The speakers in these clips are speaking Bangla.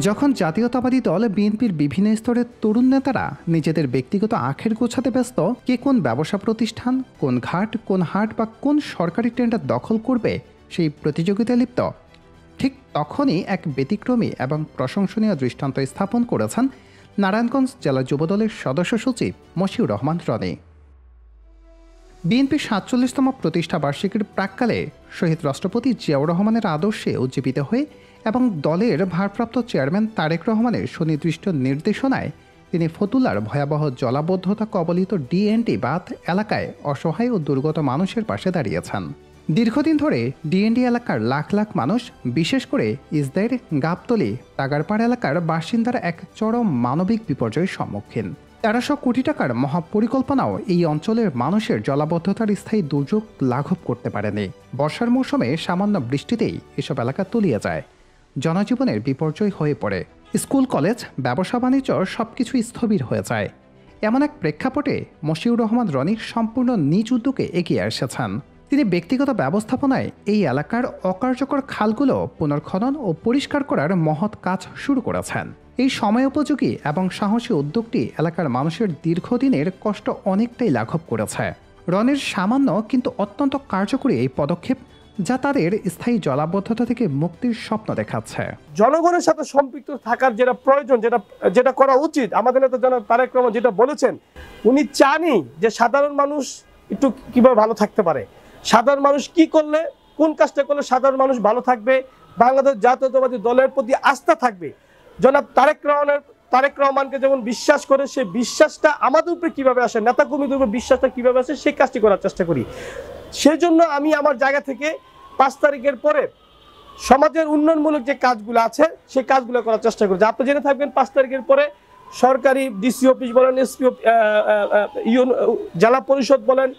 যখন জাতীয়তাবাদী দল বিএনপির বিভিন্ন স্তরের তরুণ নেতারা নিজেদের ব্যক্তিগত আখের গোছাতে ব্যস্ত, কে কোন ব্যবসা প্রতিষ্ঠান, কোন ঘাট, কোন হাট বা কোন সরকারি টেন্ডার দখল করবে সেই প্রতিযোগিতায় লিপ্ত, ঠিক তখনই এক ব্যতিক্রমী এবং প্রশংসনীয় দৃষ্টান্ত স্থাপন করেছেন নারায়ণগঞ্জ জেলা যুবদলের সদস্য সচিব মশিউর রহমান রনি। বিএনপির ৪৭তম প্রতিষ্ঠা বার্ষিকীর প্রাক্কালে শহীদ রাষ্ট্রপতি জিয়াউর রহমানের আদর্শে উজ্জীবিত হয়ে এবং দলের ভারপ্রাপ্ত চেয়ারম্যান তারেক রহমানের সুনির্দিষ্ট নির্দেশনায় তিনি ফতুল্লার ভয়াবহ জলাবদ্ধতা কবলিত ডিএনডি বাঁধ এলাকায় অসহায় ও দুর্গত মানুষের পাশে দাঁড়িয়েছেন। দীর্ঘদিন ধরে ডিএনডি এলাকার লাখ লাখ মানুষ, বিশেষ করে ইসদাইর, গাবতলী, টাগারপাড় এলাকার বাসিন্দারা এক চরম মানবিক বিপর্যয়ের সম্মুখীন। ১৩০০ কোটি টাকার মহাপরিকল্পনাও এই অঞ্চলের মানুষের জলাবদ্ধতার স্থায়ী দুর্যোগ লাঘব করতে পারেনি। বর্ষার মৌসুমে সামান্য বৃষ্টিতেই এসব এলাকা তলিয়ে যায়, জনজীবনের বিপর্যয় হয়ে পড়ে, স্কুল, কলেজ, ব্যবসা বাণিজ্য সবকিছু স্থবির হয়ে যায়। এমন এক প্রেক্ষাপটে মশিউর রহমান রনি সম্পূর্ণ নিজ উদ্যোগে এগিয়ে এসেছেন। তিনি ব্যক্তিগত ব্যবস্থাপনায় এই এলাকার অকার্যকর খালগুলো পুনর্খনন ও পরিষ্কার করার মহৎ কাজ শুরু করেছেন। এই সময়োপযোগী এবং সাহসী উদ্যোগটি এলাকার মানুষের দীর্ঘদিনের কষ্ট অনেকটাই লাঘব করেছে। রনির সামান্য কিন্তু অত্যন্ত কার্যকরী এই পদক্ষেপ, যা তাদের স্থায়ী জলাবদ্ধতা থেকে মুক্তির স্বপ্ন দেখাচ্ছে। জনগণের সাথে সম্পৃক্ত থাকার যেটা প্রয়োজন, যেটা করা উচিত, আমাদের নেতা জনাব তারেক রহমান যেটা বলেছেন, উনি চানই যে সাধারণ মানুষ একটু কিভাবে ভালো থাকতে পারে, সাধারণ মানুষ কি করলে, কোন কাজটা করলে সাধারণ মানুষ ভালো থাকবে, বাংলাদেশ জাতীয়তাবাদী দলের প্রতি আস্থা থাকবে। জনাব তারেক রহমানকে যেমন বিশ্বাস করে, সেই বিশ্বাসটা আমাদের উপরে কিভাবে আসে, নেতা কর্মীদের উপরে বিশ্বাসটা কিভাবে আসে, সেই কাজটি করার চেষ্টা করি। সেই জন্য আমি আমার জায়গা থেকে ৫ তারিখের পরে সমাজের উন্নয়নমূলক যে কাজগুলো আছে সেই কাজগুলো করার চেষ্টা করি। আপনি জেনে থাকবেন ৫ তারিখের পরে সরকারি ডিসি অফিস বলেন, এসপি, জেলা পরিষদ বলেন,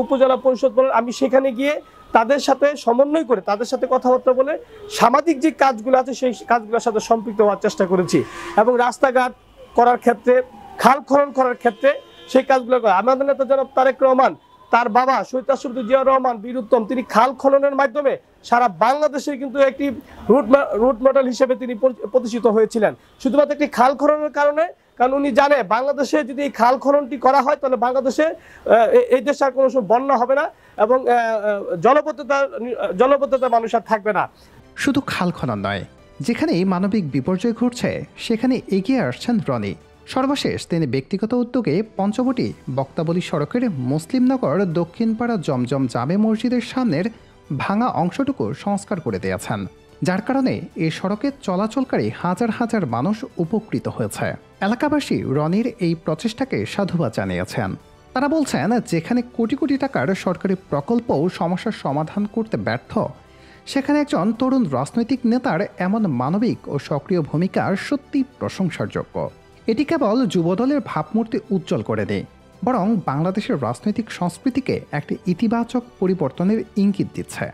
উপজেলা পরিষদ বলেন, আমি সেখানে গিয়ে তাদের সাথে সমন্বয় করে, তাদের সাথে কথাবার্তা বলে সামাজিক যে কাজগুলো আছে সেই কাজগুলোর সাথে সম্পৃক্ত হওয়ার চেষ্টা করেছি। এবং রাস্তাঘাট করার ক্ষেত্রে, খাল খনন করার ক্ষেত্রে সেই কাজগুলো করে। আমাদের নেতা জনাব তারেক রহমান, তার বাবা শহীদ রাষ্ট্রপতি জিয়াউর রহমান বীর উত্তম, তিনি খাল খননের মাধ্যমে সারা বাংলাদেশে কিন্তু একটি রুট মডেল হিসেবে তিনি প্রতিষ্ঠিত হয়েছিলেন, শুধুমাত্র একটি খাল খননের কারণে। কারণ উনি জানে বাংলাদেশে যদি এই খাল খননটি করা হয় তাহলে বাংলাদেশে এই দেশে আর কোনো বন্যা হবে না এবং জলবদ্ধতা মানুষ আর থাকবে না। শুধু খাল খনন নয়, যেখানেই মানবিক বিপর্যয় ঘটছে সেখানে এগিয়ে আসছেন রনি। সর্বশেষ তিনি ব্যক্তিগত উদ্যোগে পঞ্চবটি বক্তাবলী সড়কের মুসলিমনগর দক্ষিণপাড়া জমজম জামে মসজিদের সামনের ভাঙা অংশটুকু সংস্কার করে দিয়েছেন, যার কারণে এই সড়কে চলাচলকারী হাজার হাজার মানুষ উপকৃত হয়েছে। এলাকাবাসী রনির এই প্রচেষ্টাকে সাধুবাদ জানিয়েছেন। তারা বলছেন, যেখানে কোটি কোটি টাকার সরকারি প্রকল্পও সমস্যার সমাধান করতে ব্যর্থ, সেখানে একজন তরুণ রাজনৈতিক নেতার এমন মানবিক ও সক্রিয় ভূমিকা সত্যি প্রশংসার যোগ্য। এটি কেবল যুবদলের ভাবমূর্তি উজ্জ্বল করে দেয়, বরং বাংলাদেশের রাজনৈতিক সংস্কৃতিকে একটি ইতিবাচক পরিবর্তনের ইঙ্গিত দিচ্ছে।